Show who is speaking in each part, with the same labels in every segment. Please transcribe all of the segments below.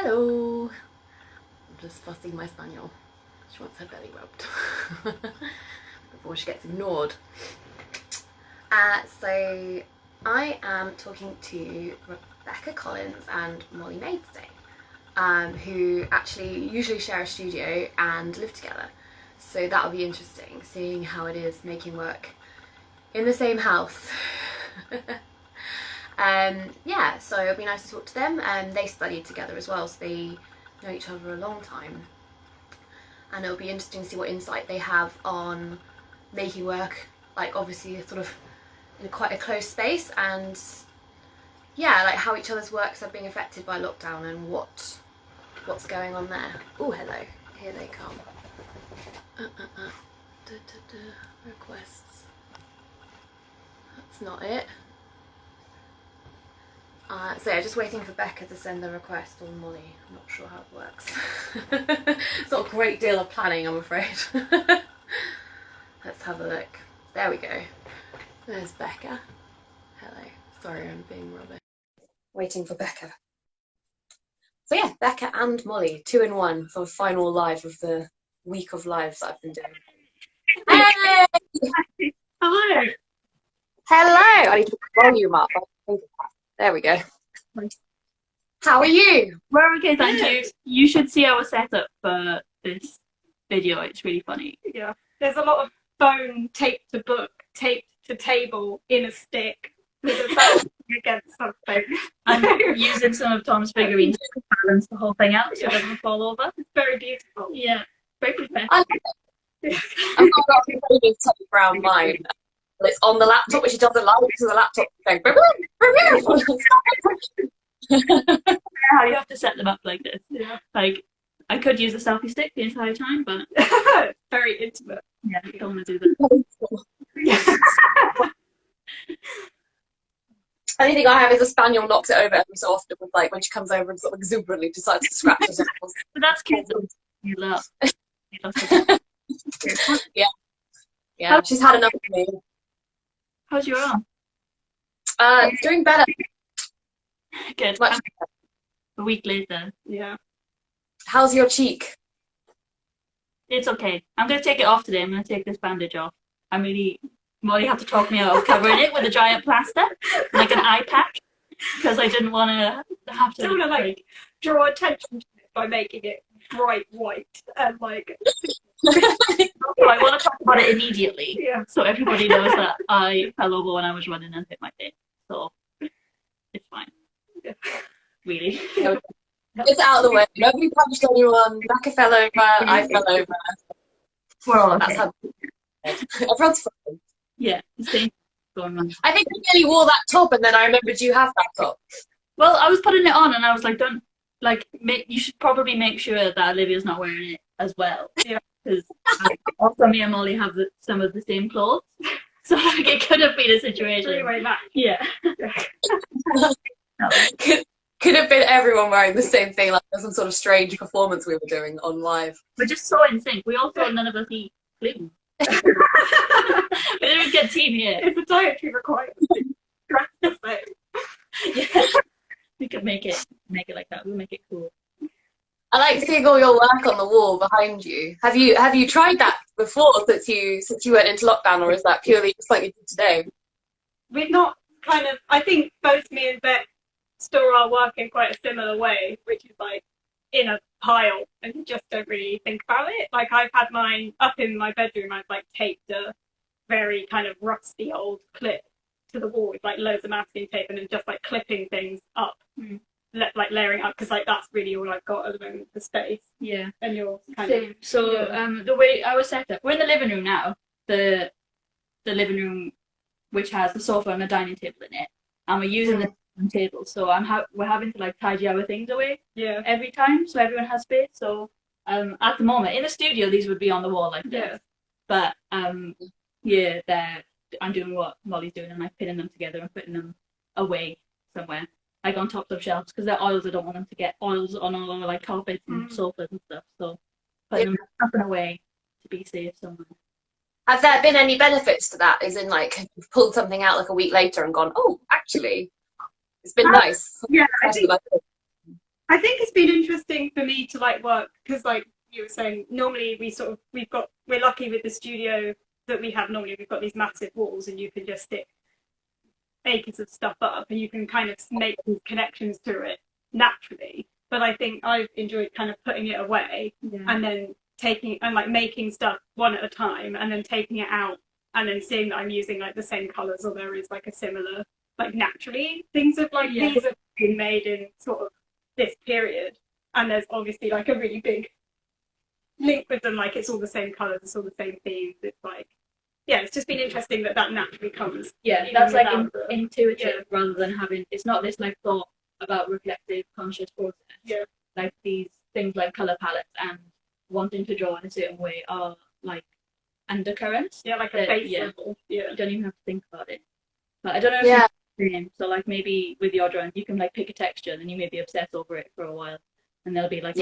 Speaker 1: Hello. I'm just fussing my spaniel. She wants her belly rubbed before she gets ignored. So I am talking to Becca Collins and Molley May today, who actually usually share a studio and live together. So that'll be interesting, seeing how it is making work in the same house. Yeah, so it'll be nice to talk to them. They studied together as well, so they know each other a long time. And it'll be interesting to see what insight they have on making work, like obviously sort of in quite a close space, and yeah, like how each other's works are being affected by lockdown and what's going on there. Oh, hello, here they come. Requests. That's not it. So yeah, just waiting for Becca to send the request on Molley. I'm not sure how it works. It's not a great deal of planning, I'm afraid. Let's have a look. There we go. There's Becca. Hello. Sorry, I'm being rubbish. Waiting for Becca. So yeah, Becca and Molley, 2 in 1 for the final live of the week of lives that I've been doing. Hey!
Speaker 2: Hello.
Speaker 1: Hello! I need to put the volume up. There we go. How are you?
Speaker 2: We're okay, thank you. You should see our setup for this video. It's really funny.
Speaker 3: Yeah. There's a lot of phone taped to book, taped to table in a stick with a phone against something.
Speaker 2: I'm using some of Tom's figurines to balance the whole thing out so it doesn't fall over.
Speaker 3: It's very beautiful.
Speaker 2: Yeah, very professional.
Speaker 1: I like it. I've got a really tough brown mine. It's on the laptop, which she doesn't like because the laptop is going.
Speaker 2: You have to set them up like this.
Speaker 3: Yeah.
Speaker 2: Like, I could use a selfie stick the entire time, but
Speaker 3: very intimate.
Speaker 2: yeah, I don't want to do that.
Speaker 1: Only thing I have is a spaniel knocks it over every so often with like when she comes over and sort of exuberantly decides to scratch herself.
Speaker 2: But that's cute. You love. You love to
Speaker 1: Yeah. Yeah, she's had enough of me.
Speaker 2: How's your arm?
Speaker 1: It's doing better.
Speaker 2: Good.
Speaker 1: Much better.
Speaker 2: A week later.
Speaker 3: Yeah.
Speaker 1: How's your cheek?
Speaker 2: It's okay. I'm going to take it off today. I'm going to take this bandage off. Molly had to talk me out of covering it with a giant plaster, like an eye patch, because I didn't want to have to.
Speaker 3: Don't want to like draw attention to it by making it bright white and like.
Speaker 2: So I want to talk about it immediately,
Speaker 3: Yeah.
Speaker 2: so everybody knows that I fell over when I was running and hit my face. So it's fine.
Speaker 3: Yeah.
Speaker 2: Really.
Speaker 1: It's out of the way. Nobody punched anyone. Becca fell over. I fell over.
Speaker 2: We're all
Speaker 1: That's
Speaker 2: okay.
Speaker 1: how everyone's fine.
Speaker 2: Yeah, the same going on.
Speaker 1: I think you nearly wore that top, and then I remembered you have that top.
Speaker 2: Well, I was putting it on, and I was like, "Don't like. You should probably make sure that Olivia's not wearing it as well."
Speaker 3: Yeah.
Speaker 2: Because also me and Molly have some of the same clothes, so like it could have been a situation.
Speaker 3: Three-way match.
Speaker 2: Yeah.
Speaker 1: Could have been everyone wearing the same thing, like some sort of strange performance we were doing on live.
Speaker 2: We're just so in sync. We also none of us eat gluten. We didn't get team here.
Speaker 3: It's a dietary requirement.
Speaker 2: Yeah. We could make it like that. We'll make it cool.
Speaker 1: I like seeing all your work on the wall behind you. Have you tried that before since you went into lockdown, or is that purely just like you did today?
Speaker 3: We've not kind of. I think both me and Beck store our work in quite a similar way, which is like in a pile, and you just don't really think about it. Like I've had mine up in my bedroom. I've like taped a very kind of rusty old clip to the wall with like loads of masking tape, and then just like clipping things up. Like layering up, because like that's really all I've got at the moment for space.
Speaker 2: Yeah.
Speaker 3: And yours kind
Speaker 2: Same.
Speaker 3: of.
Speaker 2: So
Speaker 3: Yeah.
Speaker 2: the way I was set up, we're in the living room now. The living room, which has the sofa and a dining table in it, and we're using the dining table. So we're having to like tidy our things away
Speaker 3: Yeah.
Speaker 2: every time, so everyone has space. So at the moment in the studio, these would be on the wall like this.
Speaker 3: Yeah.
Speaker 2: But yeah, I'm doing what Molly's doing, and like pinning them together and putting them away somewhere, like on top of shelves, because they're oils. I don't want them to get oils on all our like carpets and sofas and stuff. So putting them up and away to be safe somewhere.
Speaker 1: Have there been any benefits to that? As in, like, you've pulled something out like a week later and gone, oh, actually, it's been nice.
Speaker 3: Yeah, I think I think it's been interesting for me to like work because, like you were saying, normally we're lucky with the studio that we have. Normally we've got these massive walls, and you can just stick acres of stuff up, and you can kind of make these connections through it naturally. But I think I've enjoyed kind of putting it away and then taking and like making stuff one at a time, and then taking it out and then seeing that I'm using like the same colors, or there is like a similar like naturally things have like these have been made in sort of this period, and there's obviously like a really big link with them, like it's all the same colors, it's all the same themes, it's like it's just been interesting that naturally comes
Speaker 2: that's like intuitive rather than having, it's not this like thought about reflective conscious process. Like these things like color palettes and wanting to draw in a certain way are like undercurrents,
Speaker 3: like a base level.
Speaker 2: You don't even have to think about it. But I don't know if so like maybe with your drawing you can like pick a texture and then you maybe obsess over it for a while and there'll be like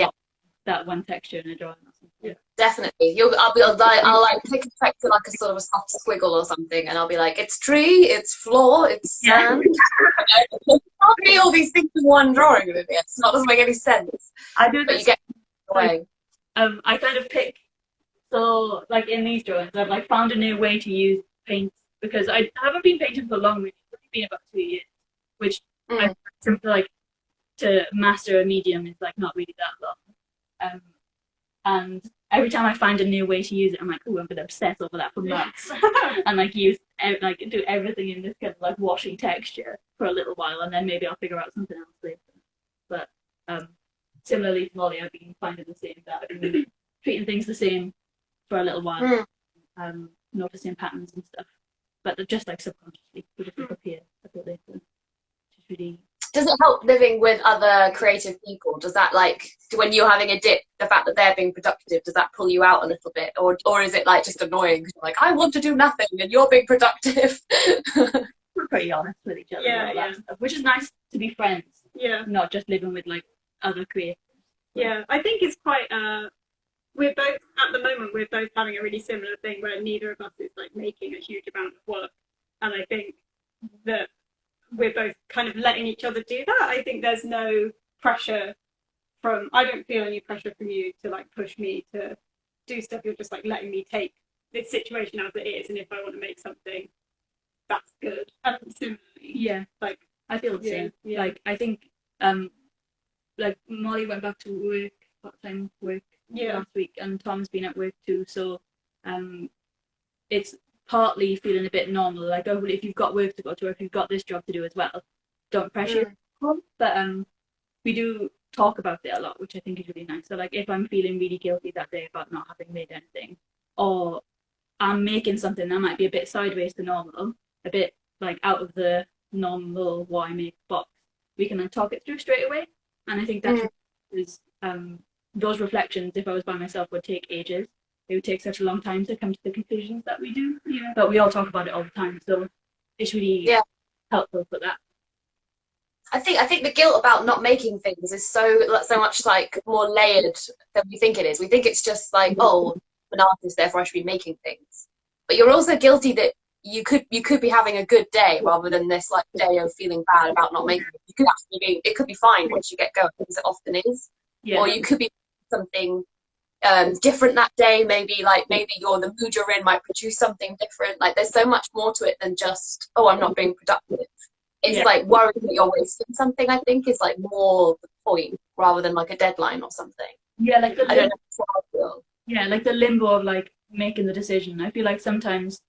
Speaker 2: that one texture in a drawing or something.
Speaker 1: Definitely. I'll like pick a texture like a sort of a soft squiggle or something, and I'll be like, it's tree, it's floor, it's sand. You can't be all these things in one drawing with it. It's not, doesn't make any sense.
Speaker 2: I do
Speaker 1: but
Speaker 2: this.
Speaker 1: You get away.
Speaker 2: I kind of pick, so like in these drawings I've like found a new way to use paint because I haven't been painting for long, really. It's only been about 2 years, which I simply like to master a medium is like not really that long. And every time I find a new way to use it, I'm like, oh, I'm gonna obsess over that for months and like use like do everything in this kind of like washy texture for a little while, and then maybe I'll figure out something else later. But similarly to Molley, I've been finding the same, that I've been treating things the same for a little while, noticing patterns and stuff, but they're just like subconsciously would just appear a bit later. Which is really.
Speaker 1: Does it help living with other creative people? Does that like, when you're having a dip, the fact that they're being productive, does that pull you out a little bit? Or is it like just annoying? Cause you're like, I want to do nothing and you're being productive.
Speaker 2: We're pretty honest with each other about that stuff, which is nice to be friends. Not just living with like other creators.
Speaker 3: I think it's quite, we're both, at the moment, we're both having a really similar thing where neither of us is like making a huge amount of work. And I think that we're both kind of letting each other do that. I think there's no pressure I don't feel any pressure from you to like push me to do stuff. You're just like letting me take this situation as it is, and if I want to make something, that's good. And similarly, like
Speaker 2: I feel the same. Like I think like Molley went back to work, part-time work last week, and Tom's been at work too, so it's partly feeling a bit normal, like, oh, well, if you've got work to go to, or if you've got this job to do as well, don't pressure yourself. But we do talk about it a lot, which I think is really nice. So like if I'm feeling really guilty that day about not having made anything, or I'm making something that might be a bit sideways to normal, a bit like out of the normal what I make box, we can then talk it through straight away. And I think that is those reflections, if I was by myself, would take ages. It would take such a long time to come to the conclusions that we do. But we all talk about it all the time, so it's really helpful for that.
Speaker 1: I think the guilt about not making things is so much like more layered than we think it is. We think it's just like, oh, I'm an artist, therefore I should be making things. But you're also guilty that you could be having a good day rather than this like day of feeling bad about not making it. You could actually it could be fine once you get going, because it often is. Or you could be something different that day. Maybe you're the mood you're in might produce something different. Like there's so much more to it than just, oh, I'm not being productive. It's like worrying that you're wasting something, I think, is like more the point rather than like a deadline or something.
Speaker 2: Like
Speaker 1: I don't know how I feel.
Speaker 2: Like the limbo of like making the decision. I feel like sometimes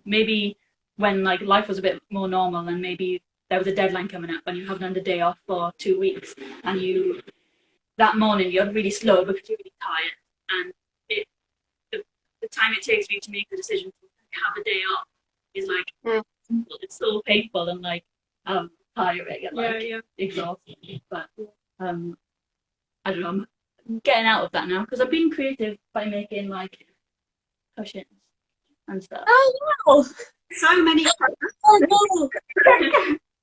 Speaker 2: maybe when like life was a bit more normal and maybe there was a deadline coming up and you haven't had a day off for 2 weeks, and that morning you're really slow because you're really tired, and the time it takes for you to make the decision to have a day off is like it's so painful and like tiring and like exhausting. But I don't know, I'm getting out of that now because I've been creative by making like cushions and stuff.
Speaker 1: Oh wow!
Speaker 3: So many
Speaker 1: Oh, no.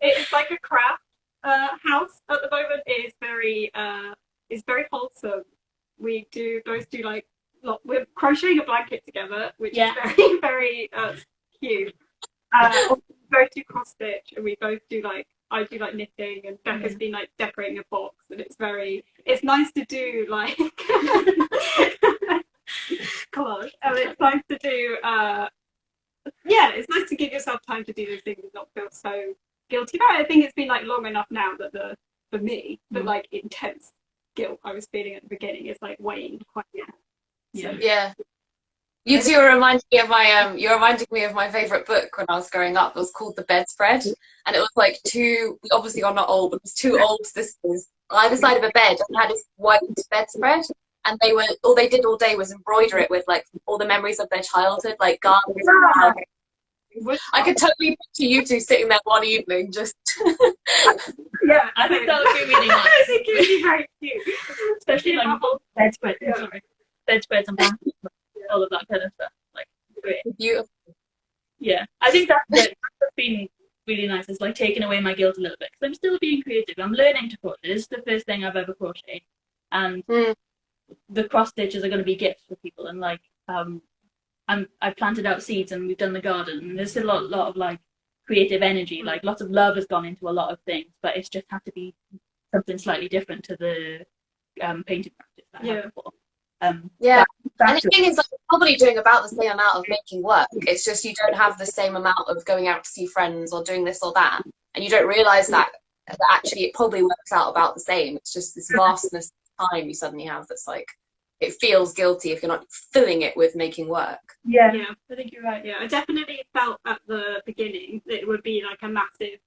Speaker 3: It's like a craft house at the moment. It is very wholesome. We both do like we're crocheting a blanket together, which is very very cute. We both do cross stitch, and we both do like I do like knitting, and Becca's been like decorating a box, and it's nice to do like collage, and it's nice to do it's nice to give yourself time to do those things and not feel so guilty about it. I think it's been like long enough now that for me, the like intense guilt I was feeling at the beginning is like weighing quite down.
Speaker 2: Yeah.
Speaker 3: So,
Speaker 1: Yeah. You two are reminding me of my you're reminding me of my favourite book when I was growing up. It was called The Bedspread, and it was like we obviously are not old, but it was two old sisters on either side of a bed and had this white bedspread, and all they did all day was embroider it with like all the memories of their childhood, like gardens. I could totally picture you two sitting there one evening just
Speaker 3: yeah,
Speaker 2: I think that would be really nice.
Speaker 3: I think it would be very cute,
Speaker 2: Especially like bedspread, bedspreads and blankets, all of that kind of stuff. Like, great.
Speaker 1: beautiful.
Speaker 2: Yeah, I think that's been really nice. It's like taking away my guilt a little bit because I'm still being creative. I'm learning to crochet. This is the first thing I've ever crocheted, and the cross stitches are going to be gifts for people. And like, I've planted out seeds and we've done the garden. And there's still a lot of like creative energy. Like lots of love has gone into a lot of things, but it's just had to be something slightly different to the painting practice that I had before.
Speaker 1: Yeah, and the thing is, like, you're probably doing about the same amount of making work. It's just you don't have the same amount of going out to see friends or doing this or that, and you don't realise that actually it probably works out about the same. It's just this vastness of time you suddenly have that's like, it feels guilty if you're not filling it with making work.
Speaker 3: Yeah, I think you're right. Yeah, I definitely felt at the beginning that it would be like a massive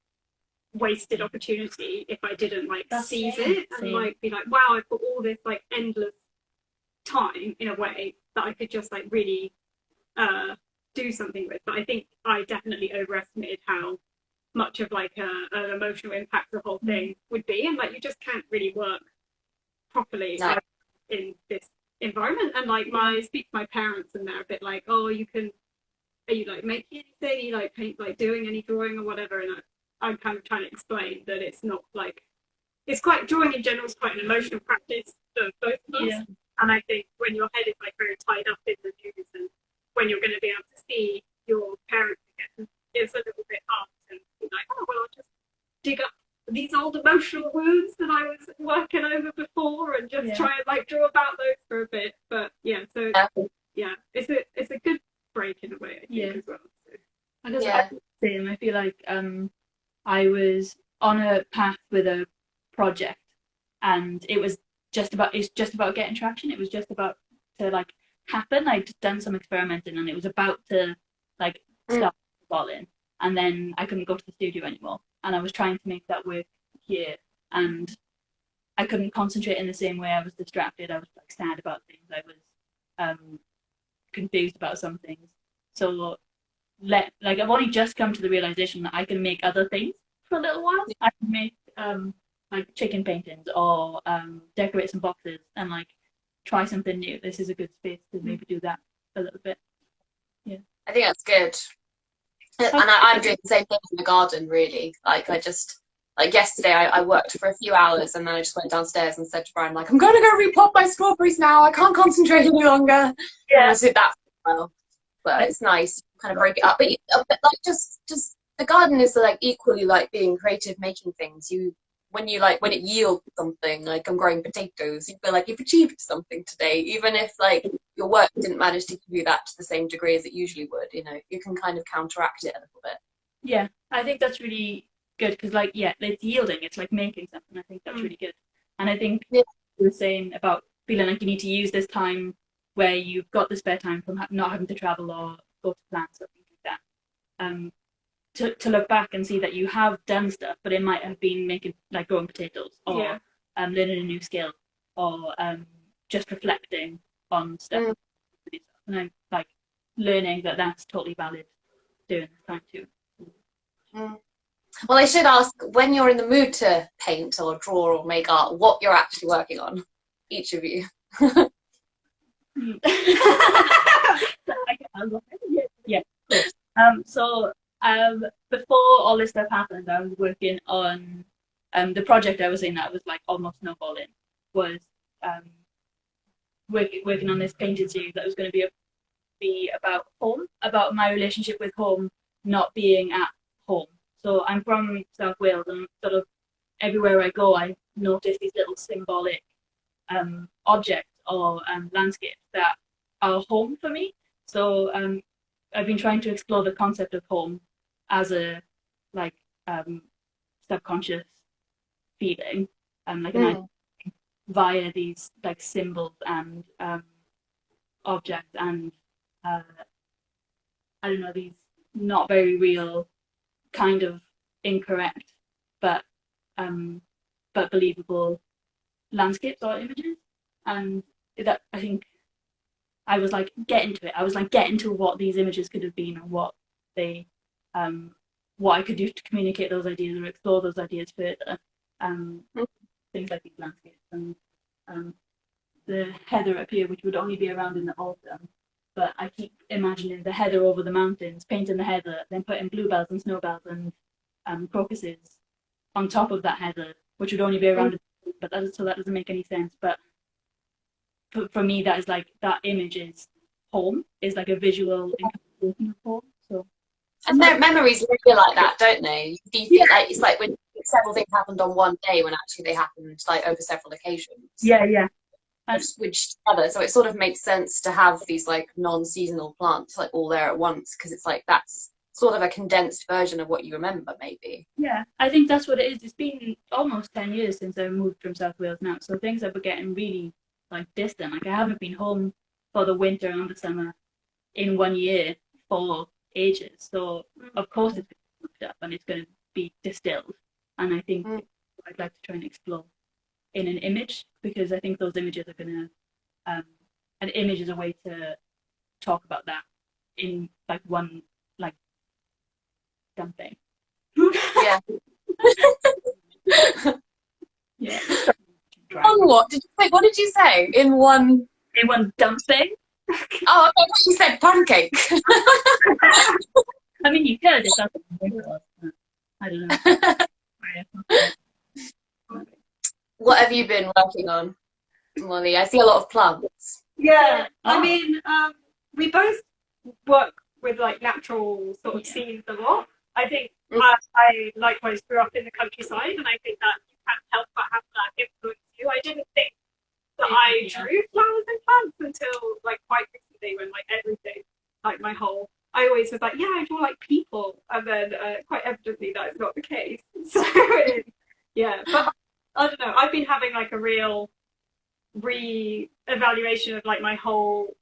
Speaker 3: wasted opportunity if I didn't like seize it and like be like, wow, I've got all this like endless time in a way that I could just like really do something with. But I think I definitely overestimated how much of like an emotional impact the whole thing would be, and like you just can't really work properly in this environment. And like I speak to my parents and they're a bit like, oh, are you like making anything, are you like paint, like doing any drawing or whatever, and I'm kind of trying to explain that it's not like, it's quite, drawing in general is quite an emotional practice for both of us. And I think when your head is like very tied up in the news, and when you're going to be able to see your parents again, it's a little bit hard to be like, oh, well, I'll just dig up these old emotional wounds that I was working over before and just try and like draw about those for a bit. But it's a good break in a way, I think, as well. So.
Speaker 2: I feel like I was on a path with a project, and it's just about getting traction. It was just about to like happen. I'd done some experimenting and it was about to like start falling, and then I couldn't go to the studio anymore, and I was trying to make that work here, and I couldn't concentrate in the same way. I was distracted. I was like sad about things. I was confused about some things. So I've only just come to the realization that I can make other things for a little while. I can make like chicken paintings or decorate some boxes and like try something new. This is a good space to maybe do that a little bit. Yeah,
Speaker 1: I think that's good. And I'm doing the same thing in the garden, really. Like I just, like yesterday I worked for a few hours and then I just went downstairs and said to Brian, like, I'm going to go repot my strawberries now. I can't concentrate any longer. And I did that for a while. But it's nice to kind of break it up. But like just the garden is like equally like being creative, making things. When it yields something, like I'm growing potatoes, you feel like you've achieved something today, even if like your work didn't manage to give you that to the same degree as it usually would. You know, you can kind of counteract it a little bit.
Speaker 2: Yeah, I think that's really good because like it's yielding. It's like making something. I think that's really good. And I think you were saying about feeling like you need to use this time where you've got the spare time from not having to travel or go to plants or things like that. To look back and see that you have done stuff, but it might have been making like growing potatoes or learning a new skill or just reflecting on stuff. And I'm like learning that that's totally valid during this time too.
Speaker 1: Well, I should ask, when you're in the mood to paint or draw or make art, what you're actually working on, each of you.
Speaker 2: Before all this stuff happened, I was working on the project I was in that was like almost snowballing, was working on this painted series that was going to be about home, about my relationship with home not being at home. So I'm from South Wales, and sort of everywhere I go, I notice these little symbolic objects or landscapes that are home for me. So I've been trying to explore the concept of home as a like subconscious feeling, like an idea via these like symbols and objects and I don't know, these not very real, kind of incorrect, but believable landscapes or images. And that, I think, I was like, get into it. I was like, get into what these images could have been and what they, what I could do to communicate those ideas or explore those ideas further. Things like these landscapes and the heather up here, which would only be around in the autumn. But I keep imagining the heather over the mountains, painting the heather, then putting bluebells and snowbells and crocuses on top of that heather, which would only be around. But so that doesn't make any sense. But for me, that is like, that image is home, is like a visual interpretation of home. So.
Speaker 4: And their memories really like that, don't they? Do you think like it's like when several things happened on one day when actually they happened like over several occasions?
Speaker 2: Yeah.
Speaker 4: Which together, so it sort of makes sense to have these like non-seasonal plants like all there at once, because it's like that's sort of a condensed version of what you remember, maybe.
Speaker 2: Yeah, I think that's what it is. It's been almost 10 years since I moved from South Wales now, so things are getting really like distant. Like I haven't been home for the winter and the summer in 1 year for ages. So of course it's going to be looked up and it's going to be distilled. And I think I'd like to try and explore in an image, because I think those images are going to, an image is a way to talk about that in like one, like, dumb thing.
Speaker 4: Yeah.
Speaker 2: Yeah.
Speaker 4: On what? What did you say? In one
Speaker 2: dumb thing?
Speaker 4: Oh, I thought you said pancake.
Speaker 2: I mean, you could if that's what it was. I don't know.
Speaker 4: What have you been working on, Molley? I see a lot of plants.
Speaker 3: Yeah, I mean, we both work with like natural sort of
Speaker 2: Yeah.
Speaker 3: scenes a lot. I think I likewise grew up in the countryside, and I think that you can't help but have that influence you. I didn't think that I drew flowers and plants until like quite recently, when like everything, like my whole, I always was like, yeah, I draw like people, and then quite evidently that is not the case. So yeah, but I don't know. I've been having like a real re-evaluation of like my whole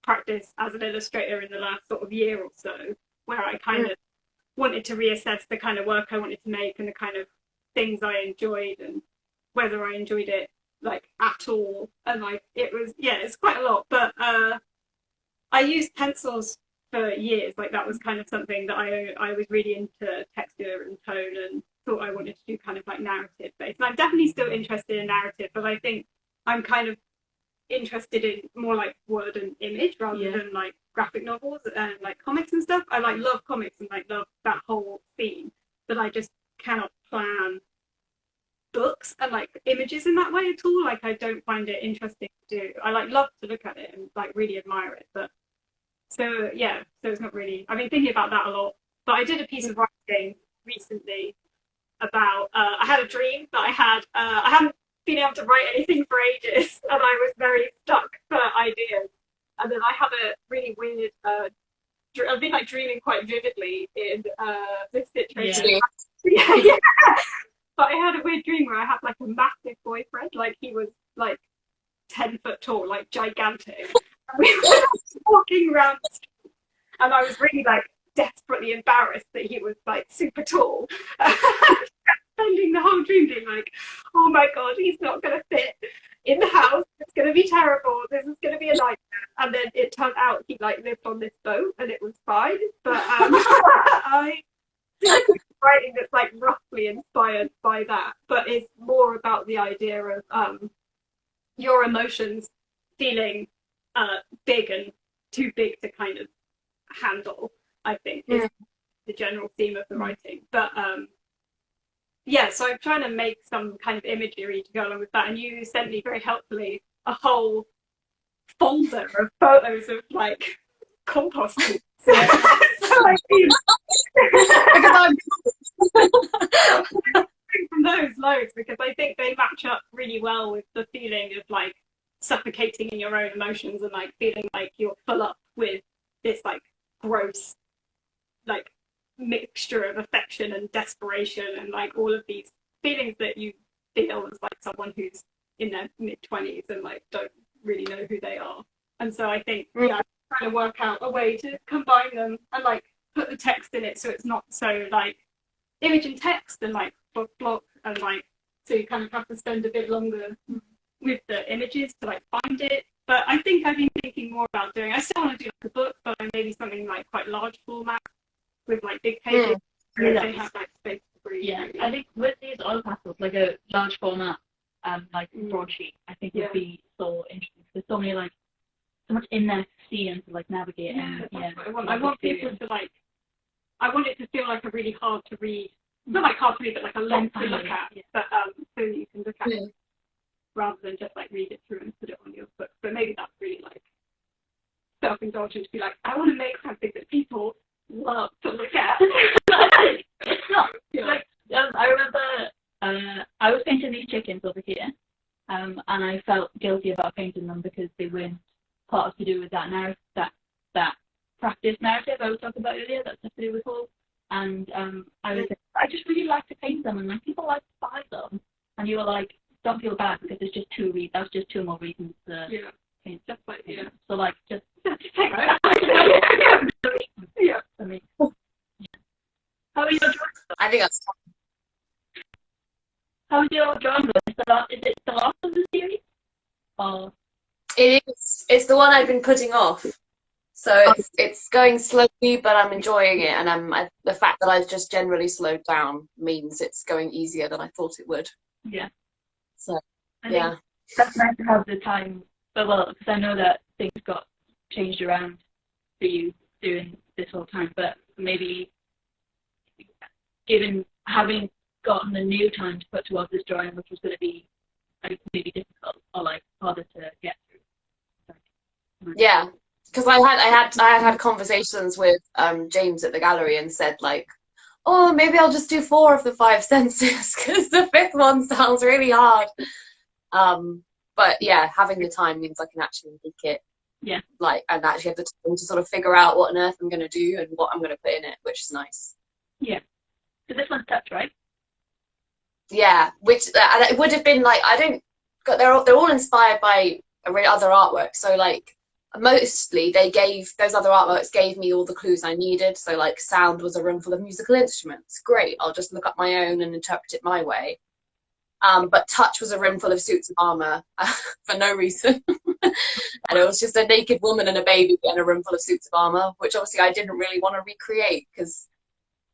Speaker 3: practice as an illustrator in the last sort of year or so, where I kind of wanted to reassess the kind of work I wanted to make and the kind of things I enjoyed and whether I enjoyed it like at all. And like it was, yeah, it's quite a lot. But I used pencils for years. Like that was kind of something that I was really into texture and tone, and thought I wanted to do kind of like narrative based. And I'm definitely still interested in narrative, but I think I'm kind of interested in more like word and image rather than like graphic novels and like comics and stuff. I like love comics and like love that whole theme, but I just cannot plan books and like images in that way at all. Like I don't find it interesting to do. I like love to look at it and like really admire it, but so yeah, so it's not really, I've been thinking about that a lot. But I did a piece of writing recently about I had a dream that I haven't been able to write anything for ages, and I was very stuck for ideas. And then I have a really weird I've been like dreaming quite vividly in this situation. Yeah. But I had a weird dream where I had like a massive boyfriend, like he was like 10 foot tall, like gigantic. And we were walking around the street, and I was really like desperately embarrassed that he was like super tall. Spending the whole dream being like, oh my god, he's not going to fit in the house, it's going to be terrible, this is going to be a nightmare. And then it turned out he like lived on this boat and it was fine. But I writing that's like roughly inspired by that, but it's more about the idea of your emotions feeling big and too big to kind of handle, I think is the general theme of the writing. But yeah, so I'm trying to make some kind of imagery to go along with that, and you sent me very helpfully a whole folder of photos of like composting. So I feel from those loads because I think they match up really well with the feeling of like suffocating in your own emotions and like feeling like you're full up with this like gross like mixture of affection and desperation and like all of these feelings that you feel as like someone who's in their mid-20s and like don't really know who they are. And so I think I'm trying to work out a way to combine them and like put the text in it so it's not so like image and text and like block and like so you kind of have to spend a bit longer with the images to like find it. But I think I've been thinking more about doing, I still want to do like a book, but maybe something like quite large format with like big pages. So they have like space to breathe.
Speaker 2: Yeah, I think with these oil pastels, like a large format, like broadsheet, I think would be so interesting. There's so many like so much in there to see and to like navigate.
Speaker 3: Yeah,
Speaker 2: and
Speaker 3: that's what I want. I want people to like. I want it to feel like a really hard to read, not like hard to read, but like a length to look at. But so you can look at it rather than just like read it through and put it on your book. But maybe that's really like self-indulgent to be like, I want to make something that people love to look at.
Speaker 2: It's not. Like, I remember I was painting these chickens over here, and I felt guilty about painting them because they weren't part of to do with that narrative, that practice narrative I was talking about earlier. That's to do with hope. And I was like, I just really like to paint them, and like people like to buy them. And you were like, don't feel bad because it's just that's just two more reasons to paint.
Speaker 3: Just like
Speaker 2: So like just
Speaker 3: take that.
Speaker 2: I mean, how are your drawings?
Speaker 4: I think that's
Speaker 2: How is your drawing going? Is it the last of the series? Or
Speaker 4: it is. It's the one I've been putting off. So it's going slowly, but I'm enjoying it, and the fact that I've just generally slowed down means it's going easier than I thought it would.
Speaker 2: yeah.
Speaker 4: So
Speaker 2: I think that's nice to have the time. But well, because I know that things got changed around for you during this whole time, but maybe having gotten the new time to put towards this drawing, which was going to be like maybe difficult or like harder to get through.
Speaker 4: Yeah, because I had conversations with James at the gallery and said like, oh, maybe I'll just do 4 of the 5 senses because the 5th one sounds really hard. But yeah, having the time means I can actually make it.
Speaker 2: Yeah.
Speaker 4: Like, and actually have the time to sort of figure out what on earth I'm going to do and what I'm going to put in it, which is nice.
Speaker 2: Yeah. So this one's touch, right?
Speaker 4: Yeah, which and it would have been like they're all inspired by other artwork. So like mostly those other artworks gave me all the clues I needed. So like sound was a room full of musical instruments. Great, I'll just look up my own and interpret it my way. But touch was a room full of suits of armor for no reason. And it was just a naked woman and a baby in a room full of suits of armor, which obviously I didn't really want to recreate because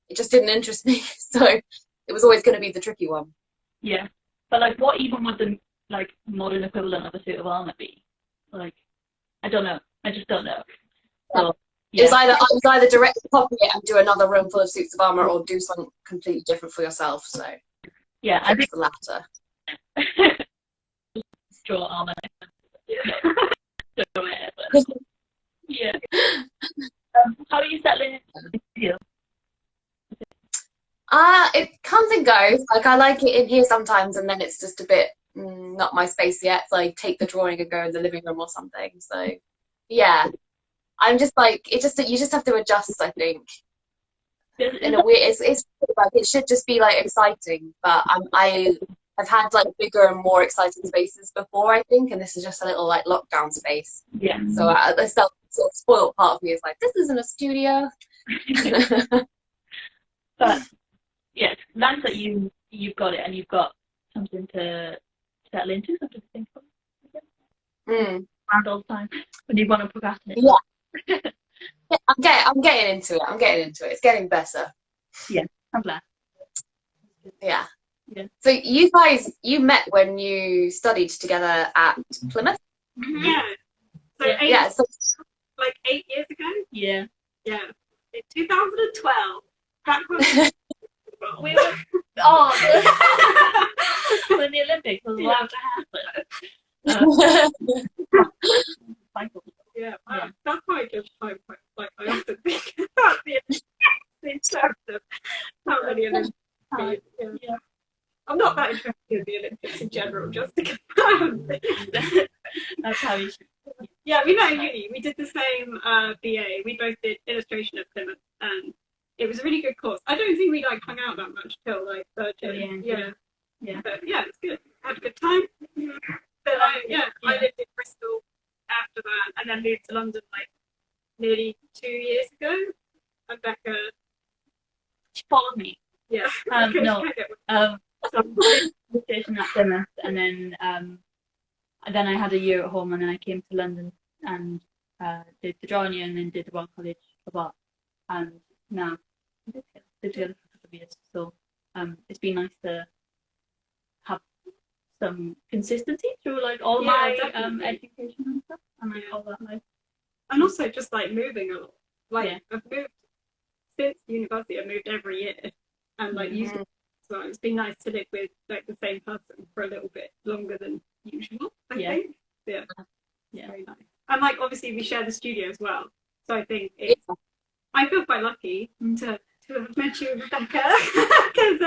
Speaker 4: it just didn't interest me. So it was always going to be the tricky one.
Speaker 2: Yeah. But like what even would the like modern equivalent of a suit of armor be? Like I don't know. I just don't know. So, yeah.
Speaker 4: I was either directly copy it and do another room full of suits of armor or do something completely different for yourself. So
Speaker 2: yeah, I think
Speaker 4: the latter.
Speaker 2: Draw armor. Yeah. How are you settling into here?
Speaker 4: It comes and goes. Like I like it in here sometimes, and then it's just a bit not my space yet. So I take the drawing and go in the living room or something. So yeah, I'm just like you just have to adjust. I think in a weird. It's like it should just be like exciting, but I've had like bigger and more exciting spaces before, I think, and this is just a little like lockdown space.
Speaker 2: Yeah.
Speaker 4: So the sort of spoiled part of me is like, this isn't a studio.
Speaker 2: But yeah, it's nice that you've got it and you've got something to settle into, something to think about. Around all the time when you want to procrastinate.
Speaker 4: Yeah. I'm getting into it. It's getting better.
Speaker 2: Yeah, I'm glad.
Speaker 4: Yeah.
Speaker 2: Yeah.
Speaker 4: So you met when you studied together at Plymouth?
Speaker 3: Yeah. So like 8 years ago?
Speaker 2: Yeah.
Speaker 3: Yeah. In 2012. Back when
Speaker 2: we were when the Olympics was allowed to happen.
Speaker 3: Yeah, that's why I give time. Like I often think about the in terms of how many Olympics
Speaker 2: That's how you should.
Speaker 3: Yeah, we met at uni. We did the same BA. We both did illustration at Plymouth, and it was a really good course. I don't think we like hung out that much till like third year.
Speaker 2: Yeah.
Speaker 3: But yeah, it's good. Had a good time. But I lived in Bristol after that, and then moved to London like nearly 2 years ago. And Becca,
Speaker 2: She followed me.
Speaker 3: yeah.
Speaker 2: No. So I did illustration at Plymouth, and then I had a year at home, and then I came to London and did the drawing year, and then did the Royal College of Art, and now we lived together for a couple of years. So it's been nice to have some consistency through like all my education and stuff, and like all that life.
Speaker 3: And also just like moving a lot. Like I've moved since university. I've moved every year, and like so it's been nice to live with like the same person for a little bit longer than usual. I think. Yeah. Very nice. And like obviously we share the studio as well, so I think it's. I feel quite lucky to have met you, Becca, because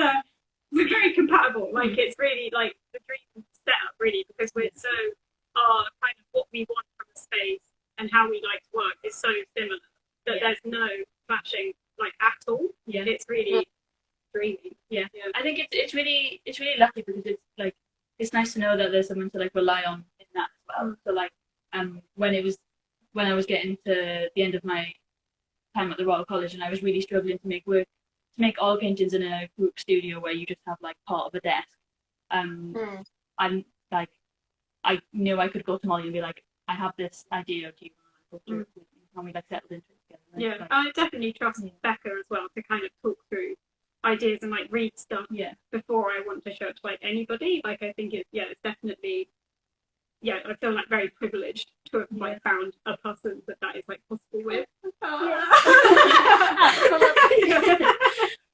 Speaker 3: we're very compatible. Like it's really like the dream setup, really, because we're so kind of what we want from a space and how we like to work is so similar that there's no clashing like at all. Yeah, it's really dreamy. Yeah,
Speaker 2: I think it's really lucky because it's like it's nice to know that there's someone to like rely on in that as well. So like when I was getting to the end of my time at the Royal College and I was really struggling to make all paintings in a group studio where you just have like part of a desk. I'm like I knew I could go to Molley and be like, I have this idea, do you want to go through it with me? And we like settled into it together.
Speaker 3: Like, I definitely trust Becca as well to kind of talk through ideas and like read stuff before I want to show it to like anybody. Like I think it's definitely I feel like very privileged to have like found a person that is like possible with.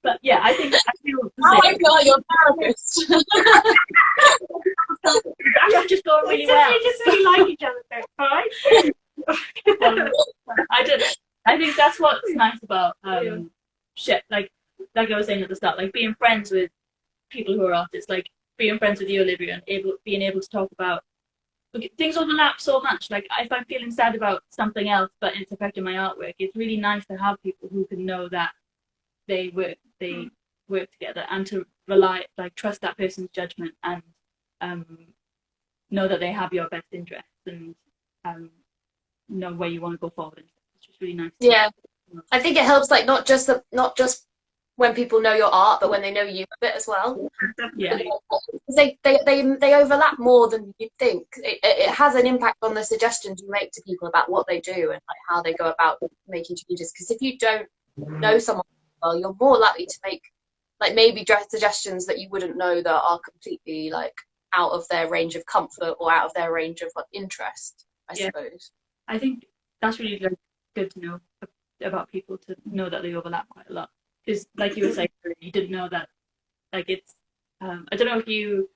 Speaker 2: But yeah, I think I feel
Speaker 4: I feel like your therapist.
Speaker 2: I'm just going really well.
Speaker 3: We just really like each other, so it's fine.
Speaker 2: I think that's what's nice about like I was saying at the start, like being friends with people who are artists, like being friends with you, Olivia, and being able to talk about things overlap so much. Like if I'm feeling sad about something else but it's affecting my artwork, it's really nice to have people who can know that they work together and to trust that person's judgment and know that they have your best interests and know where you want to go forward. It's just really nice.
Speaker 4: Yeah, I think it helps like not just when people know your art, but when they know you a bit as well.
Speaker 2: Yeah,
Speaker 4: they overlap more than you think. It has an impact on the suggestions you make to people about what they do and like how they go about making changes. Because if you don't know someone well, you're more likely to make like maybe suggestions that you wouldn't know that are completely like out of their range of comfort or out of their range of like interest. I suppose. I
Speaker 2: think that's really like, good to know about people, to know that they overlap quite a lot. Because like you were saying, you didn't know that like it's I don't know if you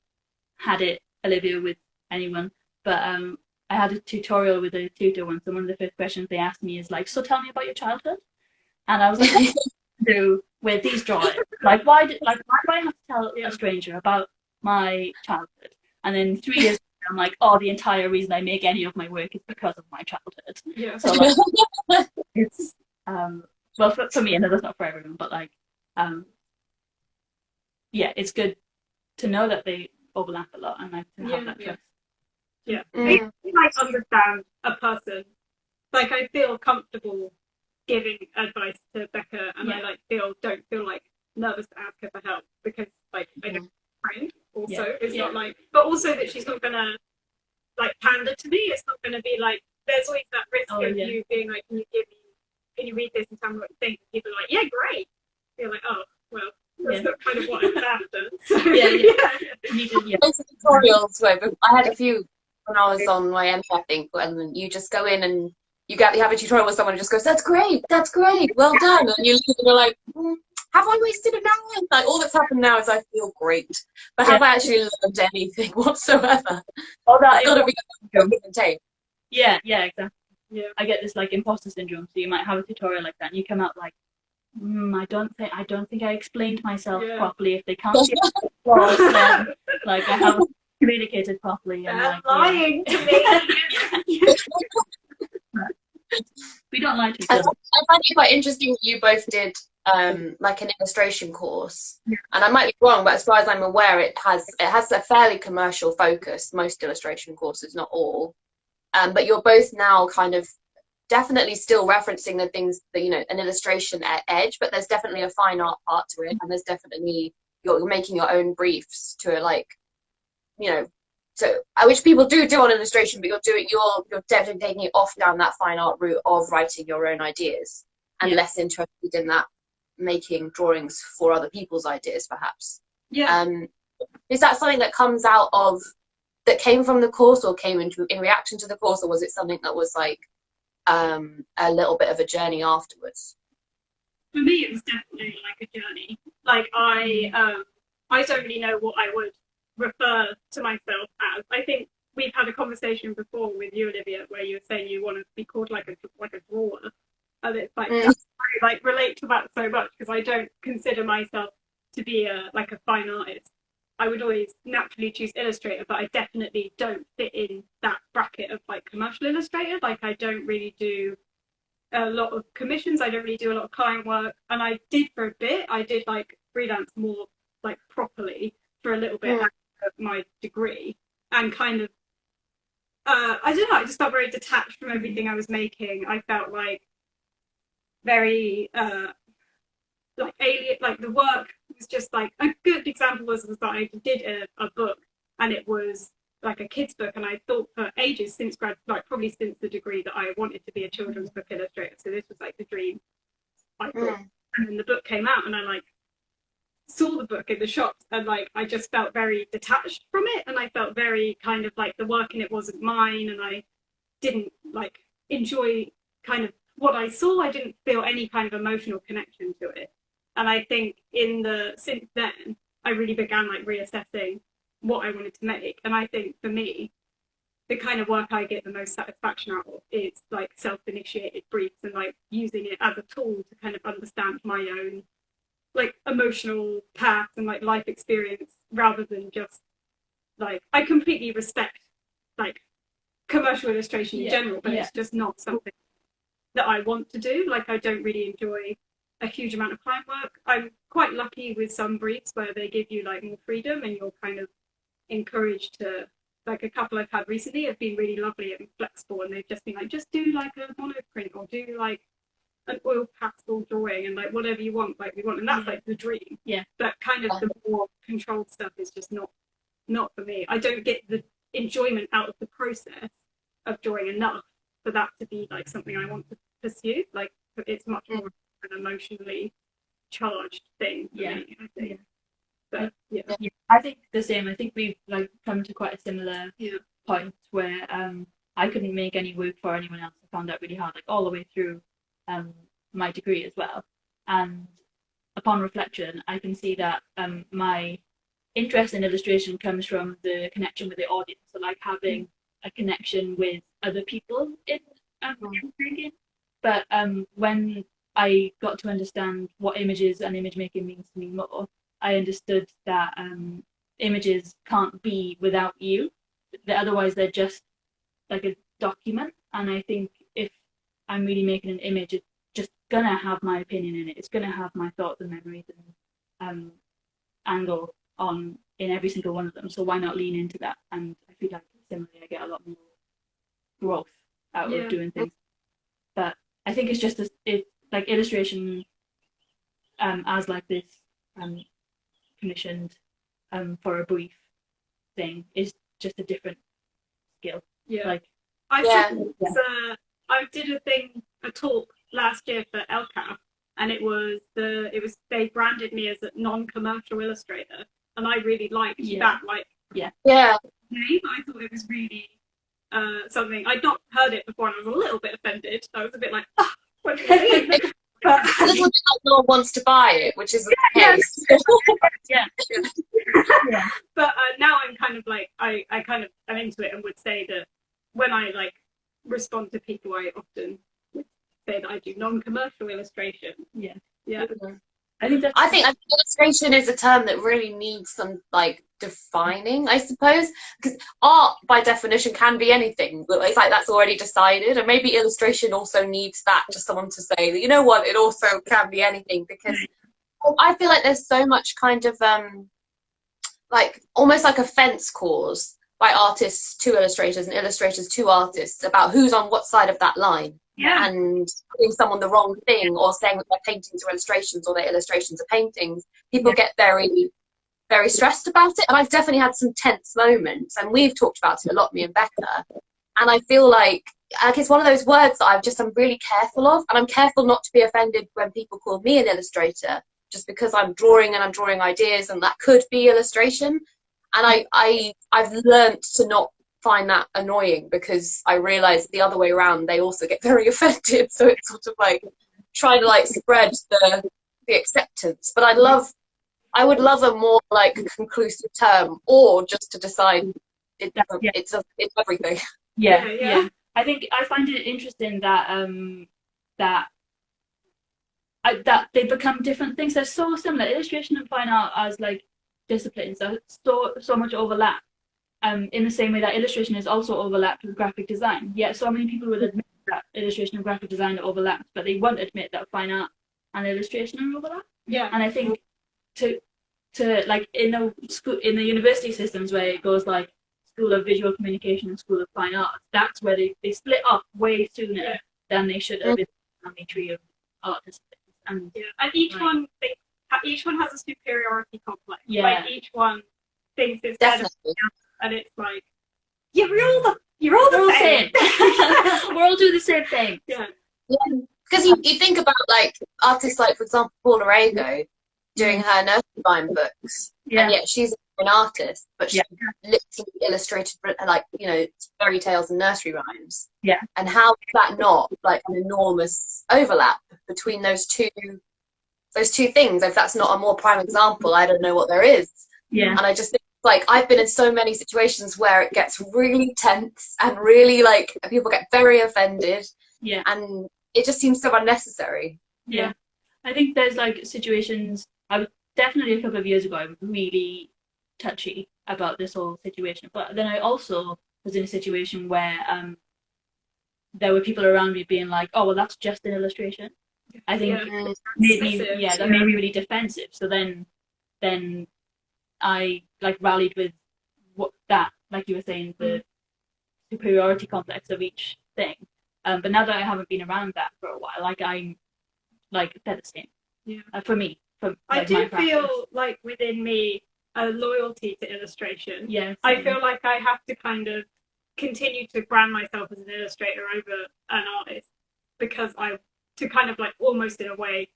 Speaker 2: had it, Olivia, with anyone, but I had a tutorial with a tutor once, and one of the first questions they asked me is like, so tell me about your childhood. And I was like, what do I do with these drawings? Like why do I have to tell a stranger about my childhood? And then 3 years later, I'm like, the entire reason I make any of my work is because of my childhood. Yeah. So like, it's well, for me, I know that's not for everyone, but like, it's good to know that they overlap a lot and like to have that trust.
Speaker 3: Yeah, I like understand a person. Like I feel comfortable giving advice to Becca, and I like don't feel like nervous to ask her for help because like I don't friend. Also, it's not like, but also that she's not gonna like pander to me. It's not gonna be like there's always that risk of you being like, can you read this and tell me what you think? And people are like, yeah, great. You're like, oh, well, that's not kind of what I'm after. So,
Speaker 4: tutorials where I had a few when I was on my MA, I think, and you just go in and you have a tutorial with someone who just goes, that's great, well done. And you leave and you're like, have I wasted an hour? Like all that's happened now is I feel great, but have I actually learned anything whatsoever? That's got to be a give and take.
Speaker 2: Yeah, exactly. Yeah, I get this like imposter syndrome. So you might have a tutorial like that, and you come out like, I don't think I explained myself properly. If they can't see it, then like I haven't communicated properly. And
Speaker 3: like, lying to me.
Speaker 2: lie to each
Speaker 4: I
Speaker 2: other.
Speaker 4: find it quite interesting that you both did like an illustration course,
Speaker 2: Yeah.
Speaker 4: and I might be wrong, but as far as I'm aware, it has a fairly commercial focus. Most illustration courses, not all, but you're both now kind of definitely still referencing the things that, you know, an illustration edge, but there's definitely a fine art part to it, and there's definitely you're making your own briefs to, like, you know, so which people do on illustration, but you're definitely taking it off down that fine art route of writing your own ideas, and less interested in that making drawings for other people's ideas, perhaps.
Speaker 3: Yeah.
Speaker 4: Is that something that comes out of that came from the course, or came in reaction to the course, or was it something that was like a little bit of a journey afterwards?
Speaker 3: For me, it was definitely like a journey. Like I don't really know what I would refer to myself as. I think we've had a conversation before with you, Olivia, where you were saying you want to be called like a drawer, and it's like I like relate to that so much, because I don't consider myself to be a fine artist. I would always naturally choose illustrator, but I definitely don't fit in that bracket of like commercial illustrator. Like I don't really do a lot of commissions. I don't really do a lot of client work, and I did for a bit. I did like freelance more like properly for a little bit after my degree, and kind of I don't know. I just felt very detached from everything I was making. I felt like very like alien. Like the work was just like a good example was that I did a book, and it was like a kid's book, and I thought for ages since probably since the degree, that I wanted to be a children's book illustrator. So this was like the dream I thought. And then the book came out, and I like saw the book in the shops, and like I just felt very detached from it, and I felt very kind of like the work in it wasn't mine, and I didn't like enjoy kind of what I saw. I didn't feel any kind of emotional connection to it. And I think since then, I really began like reassessing what I wanted to make. And I think for me, the kind of work I get the most satisfaction out of is like self-initiated briefs, and like using it as a tool to kind of understand my own like emotional path and like life experience, rather than just like, I completely respect like commercial illustration in general, but it's just not something that I want to do. Like I don't really enjoy a huge amount of client work. I'm quite lucky with some briefs where they give you like more freedom, and you're kind of encouraged to, like a couple I've had recently have been really lovely and flexible, and they've just been like, just do like a monoprint, or do like an oil pastel drawing, and like whatever you want, like we want, and that's like the dream.
Speaker 2: Yeah.
Speaker 3: But kind of the more controlled stuff is just not for me. I don't get the enjoyment out of the process of drawing enough for that to be like something I want to pursue. Like it's much more an emotionally charged thing for me, I think. But
Speaker 2: I think the same. I think we've like come to quite a similar point where I couldn't make any work for anyone else. I found that really hard, like all the way through my degree as well. And upon reflection, I can see that my interest in illustration comes from the connection with the audience. So like having a connection with other people in making. But when I got to understand what images and image making means to me more, I understood that images can't be without you. Otherwise, they're just like a document. And I think if I'm really making an image, it's just gonna have my opinion in it. It's gonna have my thoughts and memories and angle on in every single one of them. So why not lean into that? And I feel like similarly, I get a lot more growth out of doing things. But I think it's just like illustration as like this commissioned for a brief thing is just a different skill. Like
Speaker 3: I did a talk last year for LCAF, and it was they branded me as a non-commercial illustrator, and I really liked that name. I thought it was really something I'd not heard it before, and I was a little bit offended. I was a bit like, what do you mean? But
Speaker 4: a little bit like no one wants to buy it, which is the case.
Speaker 3: But now I'm kind of like I kind of am into it, and would say that when I like respond to people, I often would say that I do non-commercial illustration. I think illustration is a term that really needs some like
Speaker 4: defining, I suppose, because art by definition can be anything. It's like that's already decided, and maybe illustration also needs that, just someone to say that, you know what, it also can be anything, because I feel like there's so much kind of like almost like a fence cause by artists to illustrators and illustrators to artists about who's on what side of that line.
Speaker 3: Yeah.
Speaker 4: And doing someone the wrong thing, or saying that their paintings are illustrations or their illustrations are paintings, people get very, very stressed about it. And I've definitely had some tense moments, and we've talked about it a lot, me and Becca. And I feel like it's one of those words that I'm really careful of, and I'm careful not to be offended when people call me an illustrator, just because I'm drawing and I'm drawing ideas, and that could be illustration. And I've learnt to not find that annoying, because I realise the other way around, they also get very offended. So it's sort of like trying to like spread the acceptance. But I would love a more like conclusive term, or just to decide it's everything.
Speaker 2: Yeah. I think I find it interesting that that they become different things. They're so similar. Illustration and fine art as like disciplines are so much overlap. In the same way that illustration is also overlapped with graphic design. Yet so many people will admit that illustration and graphic design are overlapped, but they won't admit that fine art and illustration are overlapped.
Speaker 3: Yeah.
Speaker 2: And I think to like in the university systems where it goes like School of Visual Communication and School of Fine Arts, that's where they split up way sooner than they should have in the family tree of art disciplines. And
Speaker 3: each one has a superiority complex.
Speaker 2: Yeah.
Speaker 3: Like each one thinks it's better,
Speaker 4: Definitely.
Speaker 3: and it's like, yeah, you're all the same.
Speaker 2: We're all doing the same thing.
Speaker 3: Yeah.
Speaker 4: Because you think about like artists like, for example, Paula Rego doing her nursery rhyme books, and yet she's an artist, but she literally illustrated like, you know, fairy tales and nursery rhymes.
Speaker 2: Yeah.
Speaker 4: And how is that not like an enormous overlap between those two things? If that's not a more prime example, I don't know what there is.
Speaker 2: Yeah.
Speaker 4: And I just think, like, I've been in so many situations where it gets really tense and really like people get very offended.
Speaker 2: Yeah.
Speaker 4: And it just seems so unnecessary.
Speaker 2: Yeah. I think there's like situations. I was definitely a couple of years ago, I was really touchy about this whole situation. But then I also was in a situation where there were people around me being like, "Oh, well, that's just an illustration." I think that made me really defensive. So then I like rallied with what that, like you were saying, the superiority complex of each thing. But now that I haven't been around that for a while, like I'm like they're the same. Yeah. For me,
Speaker 3: I do feel like within me a loyalty to illustration.
Speaker 2: Yeah.
Speaker 3: I feel like I have to kind of continue to brand myself as an illustrator over an artist, because to kind of like almost in a way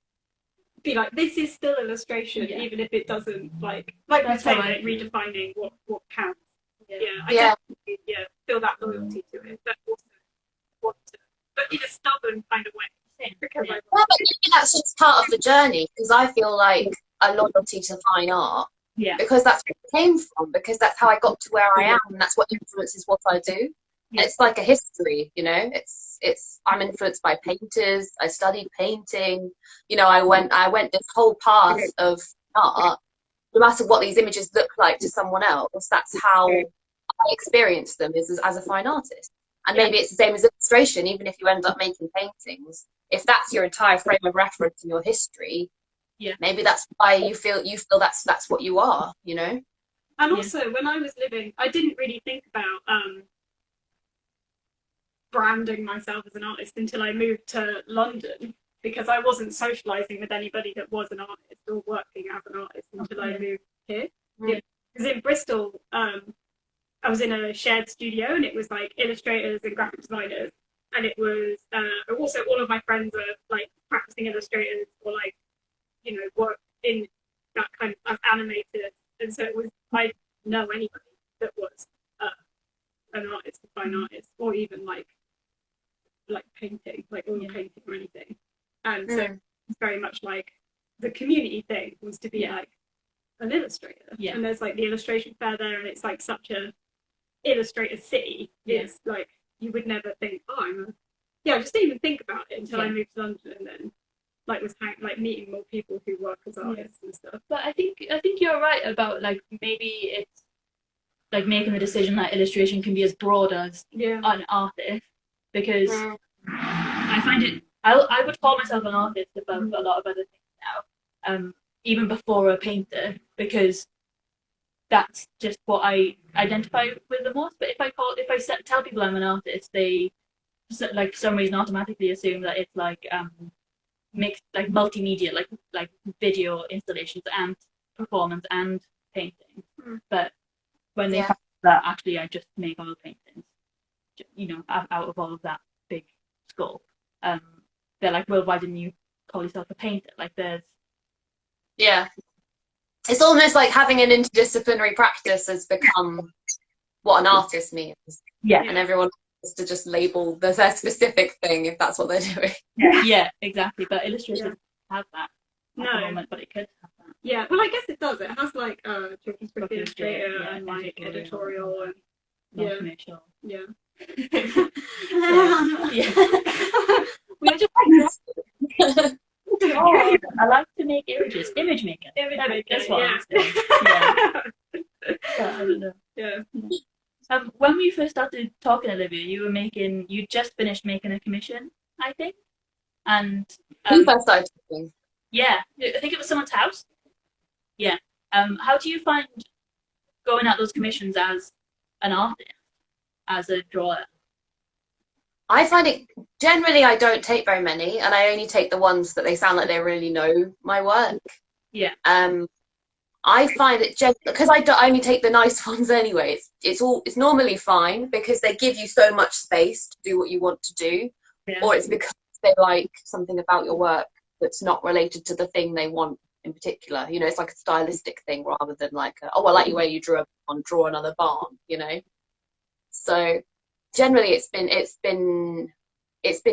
Speaker 3: be like, this is still illustration, even if it doesn't like we say, like redefining what counts. I definitely feel that loyalty to it, but also want to, but in a stubborn kind of way. Because
Speaker 4: but maybe that's just part of the journey, because I feel like a loyalty to fine art, because that's where it came from, because that's how I got to where I am, and that's what influences what I do. It's like a history, you know. I'm influenced by painters. I studied painting, you know. I went this whole path of art. No matter what these images look like to someone else, that's how I experience them, is as a fine artist. And maybe it's the same as illustration. Even if you end up making paintings, if that's your entire frame of reference in your history, maybe that's why you feel that's what you are, you know.
Speaker 3: And also, when I was living, I didn't really think about branding myself as an artist until I moved to London, because I wasn't socializing with anybody that was an artist or working as an artist until I moved here. Because in Bristol, I was in a shared studio, and it was like illustrators and graphic designers, and it was also all of my friends are like practicing illustrators, or like, you know, work in that kind of as animators, and so it was, I didn't know anybody that was an artist, a fine artist, or even like painting, like oil painting or anything. And so it's very much like the community thing was to be like an illustrator. And there's like the illustration fair there, and it's like such a illustrator city. It's like you would never think, I just didn't even think about it until I moved to London, and then like like meeting more people who work as artists and stuff.
Speaker 2: But I think you're right about like maybe it's like making the decision that illustration can be as broad as an artist, because I find it. I would call myself an artist above a lot of other things now, even before a painter, because that's just what I identify with the most. But if I tell people I'm an artist, they like for some reason automatically assume that it's like mixed, like multimedia, like video installations and performance and painting. But when they find that actually I just make oil paintings, you know, out of all of that big scope, they're like, well, why didn't you call yourself a painter? Like there's
Speaker 4: it's almost like having an interdisciplinary practice has become what an artist means. And everyone wants to just label their specific thing if that's what they're doing.
Speaker 2: Yeah, exactly. But illustration doesn't have that at the moment, but it could have that.
Speaker 3: Yeah, well, I guess it does. It has like children's book illustrator and like editorial and
Speaker 2: non-commercial.
Speaker 3: Yeah.
Speaker 2: We're just like oh, I like to make images. Image maker. That's what I'm saying. I don't know. When we first started talking, Olivia, you just finished making a commission, I think. And
Speaker 4: we first started talking.
Speaker 2: Yeah, I think it was someone's house. Yeah. How do you find going at those commissions as an artist, as a drawer?
Speaker 4: I find it generally I don't take very many, and I only take the ones that they sound like they really know my work.
Speaker 2: Yeah.
Speaker 4: I find it because I only take the nice ones anyway. It's normally fine because they give you so much space to do what you want to do, or it's because they like something about your work that's not related to the thing they want in particular. You know, it's like a stylistic thing rather than like I like the way you draw another barn. You know, so. Generally, it's been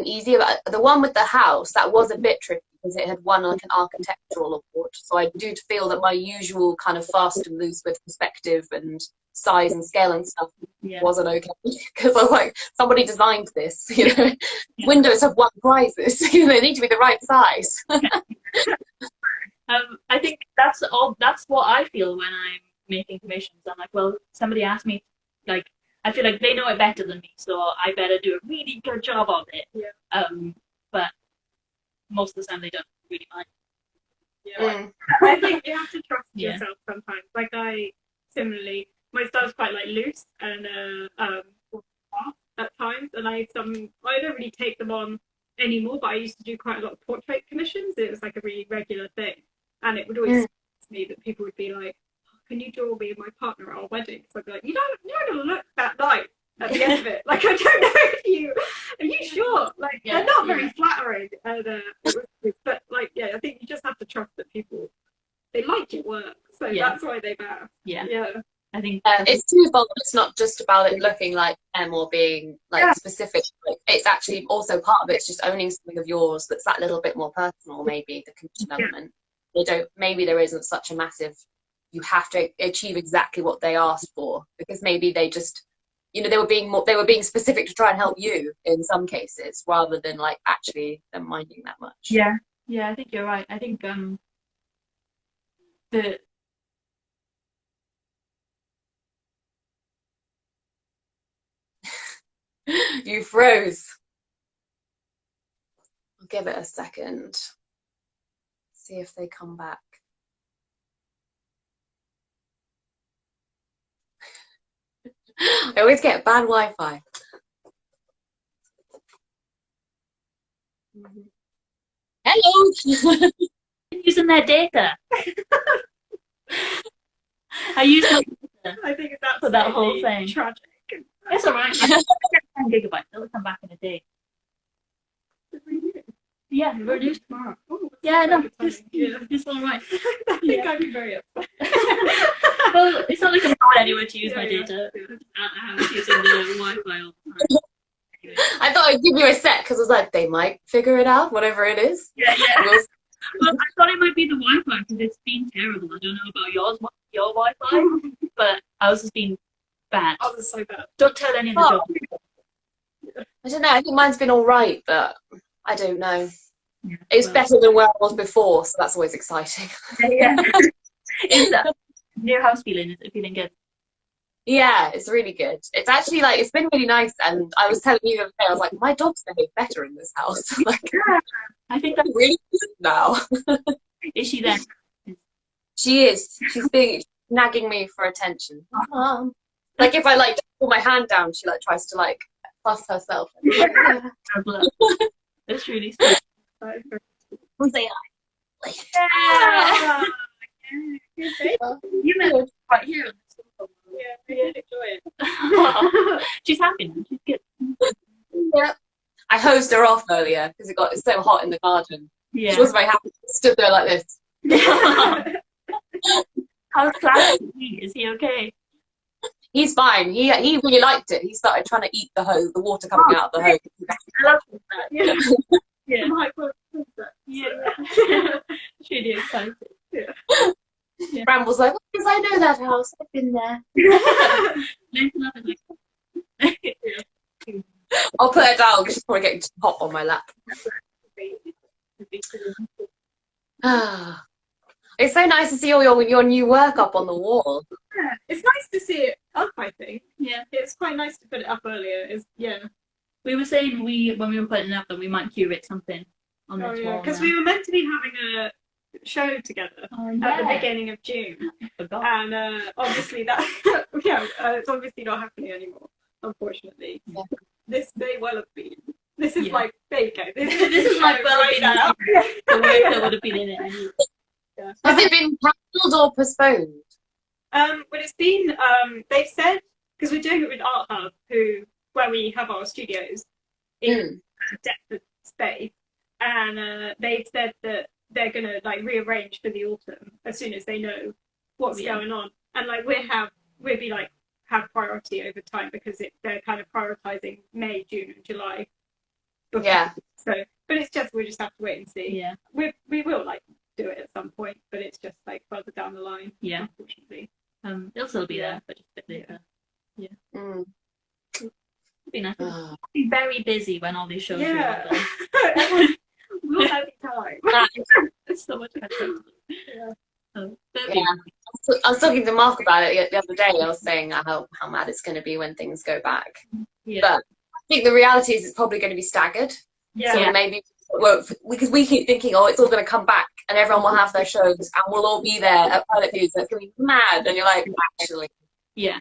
Speaker 4: easier. But the one with the house, that was a bit tricky because it had won like an architectural award. So I do feel that my usual kind of fast and loose with perspective and size and scale and stuff wasn't okay because I was like, somebody designed this. You know, windows have won prizes. You know, they need to be the right size.
Speaker 2: I think that's what I feel when I'm making commissions. I'm like, well, somebody asked me, like. I feel like they know it better than me, so I better do a really good job of it. But most of the time they don't really mind.
Speaker 3: I think you have to trust yourself sometimes. Like similarly, my style's quite like loose and at times, and I don't really take them on anymore. But I used to do quite a lot of portrait commissions. It was like a really regular thing, and it would always surprise me that people would be like, can you draw me and my partner at our wedding? So I'd be like, you're not gonna look that nice at the end of it. Like, I don't know if are you sure? Like, they're not very flattering. And, but like, I think you just have to trust that people, they like your work. So that's why they've asked.
Speaker 2: I think
Speaker 4: it's twofold. It's not just about it looking like them or being like specific. Like, it's actually also part of it's just owning something of yours that's that little bit more personal. Maybe the commission element. Maybe there isn't such a massive. You have to achieve exactly what they asked for because maybe they just, you know, they were being specific to try and help you in some cases rather than like actually them minding that much.
Speaker 2: Yeah, I think you're right. I think
Speaker 4: You froze. I'll give it a second. See if they come back. I always get bad Wi-Fi. Hello.
Speaker 2: Using their data. I use my data.
Speaker 3: I think it's
Speaker 2: for that whole thing.
Speaker 3: Tragic.
Speaker 2: It's alright. 10 gigabytes. It'll come back in a day. Yeah, we're reduced tomorrow.
Speaker 3: Oh,
Speaker 2: it's alright.
Speaker 3: I think I'd be very upset.
Speaker 2: Well, it's not like I'm going anywhere to use my data. I'm using the Wi-Fi all the time. Anyway.
Speaker 4: I thought I'd give you a sec because I was like, they might figure it out, whatever it is.
Speaker 2: Well, I thought it might be the Wi-Fi because it's been terrible. I don't know about your Wi-Fi, but ours has been bad.
Speaker 3: Ours is so bad.
Speaker 2: Don't tell any of the dogs.
Speaker 4: I don't know. I think mine's been all right, but I don't know.
Speaker 2: Yeah.
Speaker 4: It's
Speaker 2: Well,
Speaker 4: better than where I was before, so that's always exciting.
Speaker 2: yeah. Is that new house feeling? Is it feeling good?
Speaker 4: Yeah, it's really good. It's actually like it's been really nice, and I was telling you the other day, I was like, my dogs behave better in this house. Like,
Speaker 2: I think that's
Speaker 4: really good now.
Speaker 2: is she then?
Speaker 4: She is. She's being nagging me for attention. Like if I like pull my hand down, she like tries to like fuss herself.
Speaker 2: It's really sweet.
Speaker 4: I'll say
Speaker 2: Yeah. You met her right here.
Speaker 3: Yeah, we enjoy it.
Speaker 2: She's happy now. She's good.
Speaker 4: yeah. I hosed her off earlier because it's so hot in the garden.
Speaker 2: Yeah.
Speaker 4: She wasn't very happy. She stood there like this.
Speaker 2: How's Clarence? Is he okay?
Speaker 4: He's fine. He really liked it. He started trying to eat the hose, the water coming out of the hose.
Speaker 2: I love that.
Speaker 3: Yeah.
Speaker 2: Yeah.
Speaker 3: My God,
Speaker 2: Yeah. She's really excited. Yeah.
Speaker 4: Bramble's like, oh, yes, I know that house. I've been there. I'll put her down because she's probably getting too hot on my lap. It's so nice to see all your new work up on the wall.
Speaker 3: Yeah, it's nice to see it up, I think.
Speaker 2: Yeah.
Speaker 3: It's quite nice to put it up earlier.
Speaker 2: We were saying when we were putting it up that we might curate something on this wall.
Speaker 3: Because we were meant to be having a show together at the beginning of June.
Speaker 2: I forgot.
Speaker 3: And obviously that, it's obviously not happening anymore, unfortunately.
Speaker 4: Yeah.
Speaker 3: This may well have been. This is
Speaker 2: Yeah.
Speaker 3: like, there you go. This
Speaker 2: is like well
Speaker 3: right
Speaker 2: been
Speaker 3: now.
Speaker 2: the work that would have been in it anyway.
Speaker 3: Yeah.
Speaker 4: Has it been cancelled or postponed?
Speaker 3: But it's been, they've said, because we're doing it with Art Hub, where we have our studios in Deptford space, and they've said that they're going to like rearrange for the autumn as soon as they know what's going on. And like we'll be like have priority over time because they're kind of prioritizing May, June and July.
Speaker 4: Yeah.
Speaker 3: So, but it's just, we just have to wait and see.
Speaker 2: Yeah.
Speaker 3: We will like do it at some point, but it's just like further down the line.
Speaker 2: Yeah.
Speaker 3: Unfortunately.
Speaker 2: It'll still be there, but just a bit later.
Speaker 4: Mm.
Speaker 2: It'll be nice.
Speaker 4: Ah.
Speaker 2: It'll be very busy when all these shows
Speaker 3: Yeah.
Speaker 2: are all done.
Speaker 3: We'll have time.
Speaker 2: It's so much better.
Speaker 3: Yeah.
Speaker 4: Yeah. I was talking to Mark about it the other day. I was saying how mad it's going to be when things go back.
Speaker 2: Yeah.
Speaker 4: But I think the reality is it's probably going to be staggered.
Speaker 3: Yeah.
Speaker 4: So maybe because we keep thinking, oh, it's all going to come back and everyone will have their shows and we'll all be there at Pilot Views. So it's going to be mad. And you're like, actually,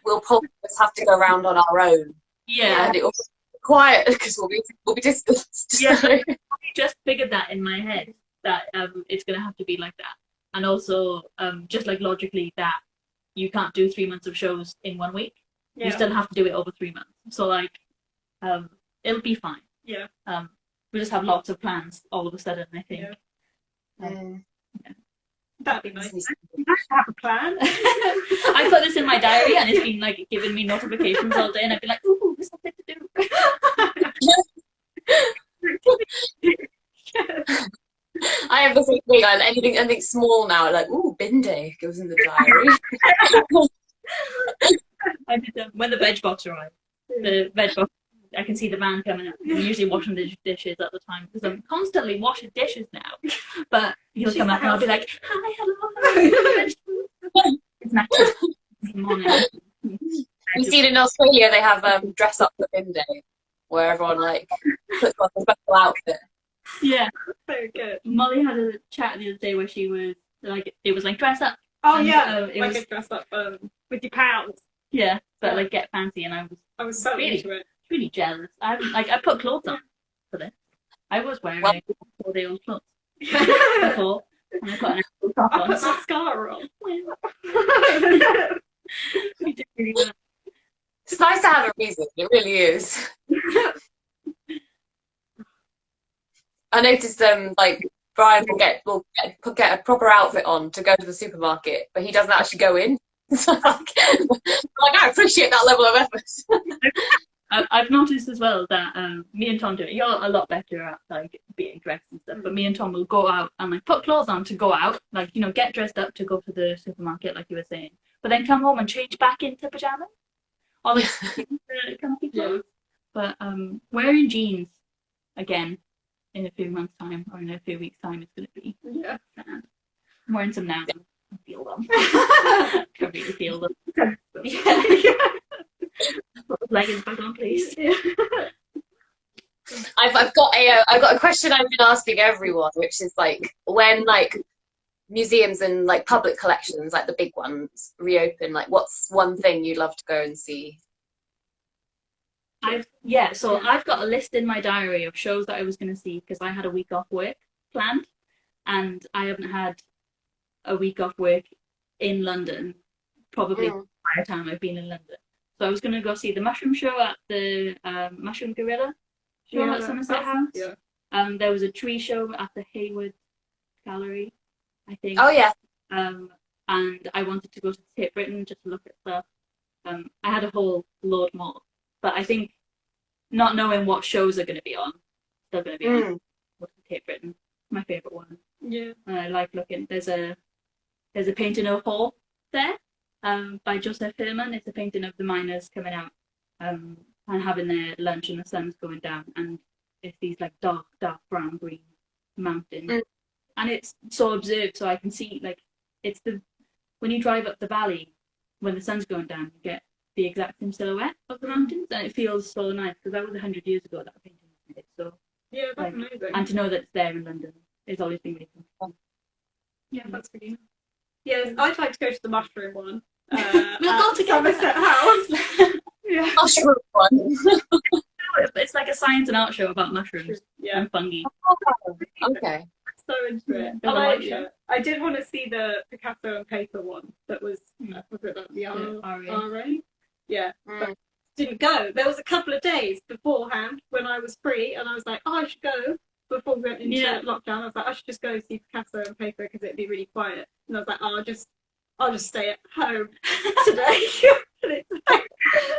Speaker 4: we'll probably just have to go around on our own.
Speaker 2: Yeah.
Speaker 4: And it will be quiet because we'll be distanced.
Speaker 2: Yeah. I just figured that in my head that it's going to have to be like that. And also, just like logically, that you can't do 3 months of shows in 1 week.
Speaker 3: Yeah.
Speaker 2: You still have to do it over 3 months. So like, it'll be fine.
Speaker 3: Yeah.
Speaker 2: We just have lots of plans all of a sudden, I think.
Speaker 3: Yeah. That'd be nice.
Speaker 4: Mm.
Speaker 3: You have to have a plan.
Speaker 2: I put this in my diary and it's been like giving me notifications all day and I'd be like, ooh, there's something to do.
Speaker 4: I have the same thing. Anything small now, like, ooh, bin day goes in the diary.
Speaker 2: I did when the veg box arrived. The veg box, I can see the man coming up. I'm usually washing the dishes at the time because I'm constantly washing dishes now. But he'll come up and I'll be like, hi, hello. It's natural. Good morning.
Speaker 4: You've seen in Australia they have dress up for bin day, where everyone like puts on a special outfit.
Speaker 2: Yeah.
Speaker 3: Very good.
Speaker 2: Molley had a chat the other day where she was like, it was like dress up.
Speaker 3: Oh
Speaker 2: And,
Speaker 3: yeah,
Speaker 2: it
Speaker 3: like
Speaker 2: was-
Speaker 3: a dress up with your pals.
Speaker 2: Yeah, but like get fancy, and I was
Speaker 3: so
Speaker 2: really,
Speaker 3: into it.
Speaker 2: really jealous. I put clothes on for this. I was wearing
Speaker 4: Well-
Speaker 2: like 4-day-old clothes before, and I put an actual top
Speaker 3: I
Speaker 2: on.
Speaker 3: put mascara on.
Speaker 2: We did really well.
Speaker 4: It's nice to have a reason. It really is. I noticed like Brian will get a proper outfit on to go to the supermarket, but he doesn't actually go in. So I appreciate that level of effort.
Speaker 2: I've noticed as well that me and Tom do it. You're a lot better at like being dressed and stuff, but me and Tom will go out and like put clothes on to go out, like get dressed up to go to the supermarket, like you were saying, but then come home and change back into pajamas or like comfy clothes. But wearing jeans again in a few months' time or in a few weeks' time it's going to be.
Speaker 3: Yeah.
Speaker 2: I'm wearing some now. I feel them. I can really feel them. Yeah. Put the leggings back on, please.
Speaker 3: Yeah.
Speaker 4: I've got a question I've been asking everyone, which is like when like museums and like public collections, like the big ones, reopen, like what's one thing you'd love to go and see?
Speaker 2: I've got a list in my diary of shows that I was going to see because I had a week off work planned, and I haven't had a week off work in London probably the entire time I've been in London. So I was going to go see the Mushroom Show at the Mushroom Gorilla show at Somerset House.
Speaker 3: Yeah.
Speaker 2: There was a tree show at the Hayward Gallery, I think.
Speaker 4: Oh yeah.
Speaker 2: And I wanted to go to Tate Britain just to look at stuff. I had a whole load more, but I think not knowing what shows are going to be on, still going to be on. What's the Tate Britain? My favourite one.
Speaker 3: Yeah.
Speaker 2: And I like looking. There's a painting of Hall there, by Joseph Herman. It's a painting of the miners coming out and having their lunch, and the sun's going down, and it's these like dark brown green mountains, and it's so observed, so I can see like it's when you drive up the valley when the sun's going down, you get the exact same silhouette of the mountains, and it feels so nice because that was 100 years ago that painting was made. So
Speaker 3: Yeah, that's amazing.
Speaker 2: and to know that it's there in London is always been really cool.
Speaker 3: Yeah, that's really nice. Yes, I'd like to go to the mushroom one.
Speaker 2: We'll go together.
Speaker 3: Somerset House. Yeah.
Speaker 4: Mushroom one.
Speaker 2: It's like a science and art show about mushrooms
Speaker 3: Yeah.
Speaker 2: and fungi.
Speaker 4: Okay.
Speaker 3: So into it.
Speaker 2: There's a light show.
Speaker 3: I did want to see the Picasso and paper one that was it like the RA? Yeah. But didn't go. There was a couple of days beforehand when I was free and I was like, I should go before we went into lockdown. I was like, I should just go see Picasso and paper because it'd be really quiet. And I was like, I'll just stay at home today. And it's like,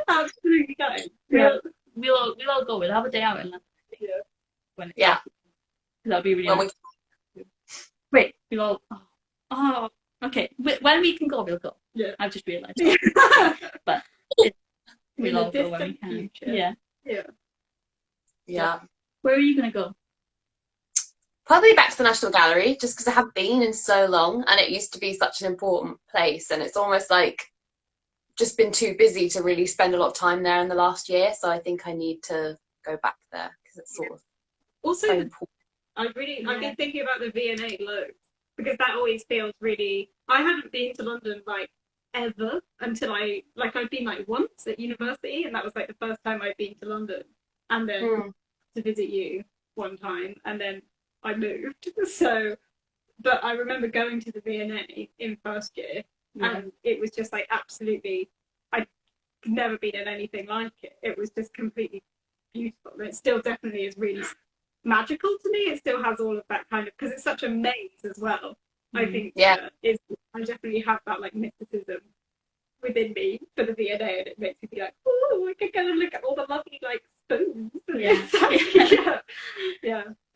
Speaker 3: absolutely going.
Speaker 2: Yeah. We'll all go. We'll have a day out in London.
Speaker 4: Yeah.
Speaker 2: That'll be really nice. Wait, we'll all. Oh, okay. When we can go, we'll go.
Speaker 3: Yeah.
Speaker 2: I've just realised. But we'll all go when we can.
Speaker 3: Future.
Speaker 2: Yeah.
Speaker 3: Yeah.
Speaker 4: Yeah.
Speaker 2: Where are you gonna go?
Speaker 4: Probably back to the National Gallery, just because I haven't been in so long, and it used to be such an important place, and it's almost like just been too busy to really spend a lot of time there in the last year. So I think I need to go back there because it's sort of
Speaker 3: also
Speaker 4: so important.
Speaker 3: I've been thinking about the V&A loads because that always feels really. I haven't been to London like ever until I'd been like once at university, and that was like the first time I'd been to London, and then to visit you one time, and then I moved. So, but I remember going to the V&A in first year, and it was just like absolutely. I'd never been in anything like it. It was just completely beautiful. It still definitely is really magical to me. It still has all of that kind of, because it's such a maze as well. I think I definitely have that like mysticism within me for the V&A, and it makes me be like, oh, I could go and look at all the lovely like spoons. Yeah.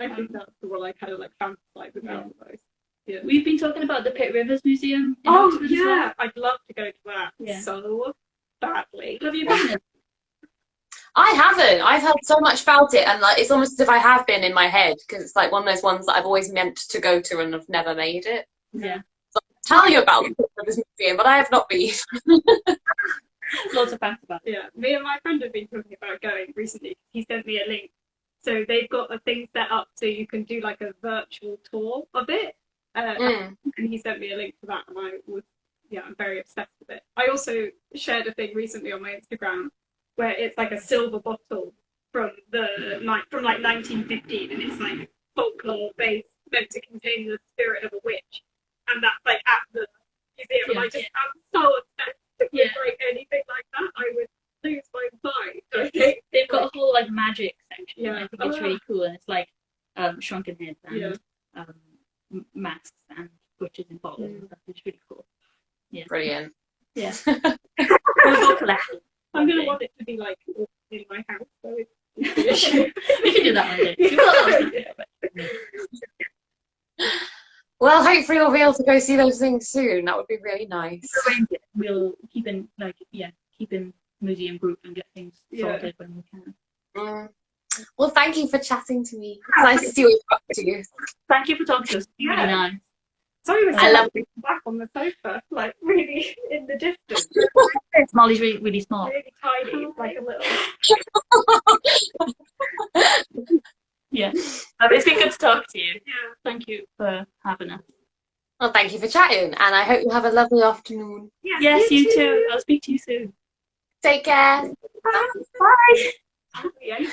Speaker 3: I think that's the one I kind of like fantasize about the most. Yeah.
Speaker 2: We've been talking about the Pitt Rivers Museum.
Speaker 3: I'd love to go to that so badly.
Speaker 2: Have you been there?
Speaker 4: I haven't. I've heard so much about it, and like it's almost as if I have been in my head, because it's like one of those ones that I've always meant to go to and have never made it.
Speaker 2: Yeah.
Speaker 4: So I'll tell you about this museum, but I have not been.
Speaker 2: Lots of facts about it.
Speaker 3: Yeah, me and my friend have been talking about going recently. He sent me a link. So they've got a thing set up so you can do like a virtual tour of it. And he sent me a link to that, and I'm very obsessed with it. I also shared a thing recently on my Instagram where it's like a silver bottle from 1915, and it's like folklore based, meant to contain the spirit of a witch, and that's like at the museum. And I'm so obsessed with like anything like that. I would lose my mind. I think
Speaker 2: they've got a whole like magic section. I think it's really cool, and it's like shrunken heads and masks and witches in bottles and stuff. It's really cool. Yeah,
Speaker 4: brilliant.
Speaker 2: Yeah, we'll collection.
Speaker 3: I'm gonna want it to be like in my house, so
Speaker 2: we can do that one day.
Speaker 4: Well, hopefully we'll be able to go see those things soon. That would be really nice.
Speaker 2: We'll keep in museum group and get things sorted when we can.
Speaker 4: Well, thank you for chatting to me. It's nice to see what you're up to.
Speaker 2: Thank you for talking to us. Really
Speaker 3: Yeah.
Speaker 2: nice.
Speaker 3: Sorry, we're
Speaker 4: I love
Speaker 3: back on the sofa, like really in the distance,
Speaker 2: Molly's really, really small.
Speaker 3: really tiny, like a little.
Speaker 2: Yeah. It's been good to talk to you.
Speaker 3: Yeah.
Speaker 2: Thank you for having us.
Speaker 4: Well, thank you for chatting, and I hope you have a lovely afternoon.
Speaker 2: Yes, you too. I'll speak to you soon.
Speaker 4: Take care.
Speaker 3: Bye.
Speaker 2: Bye.
Speaker 3: Yeah.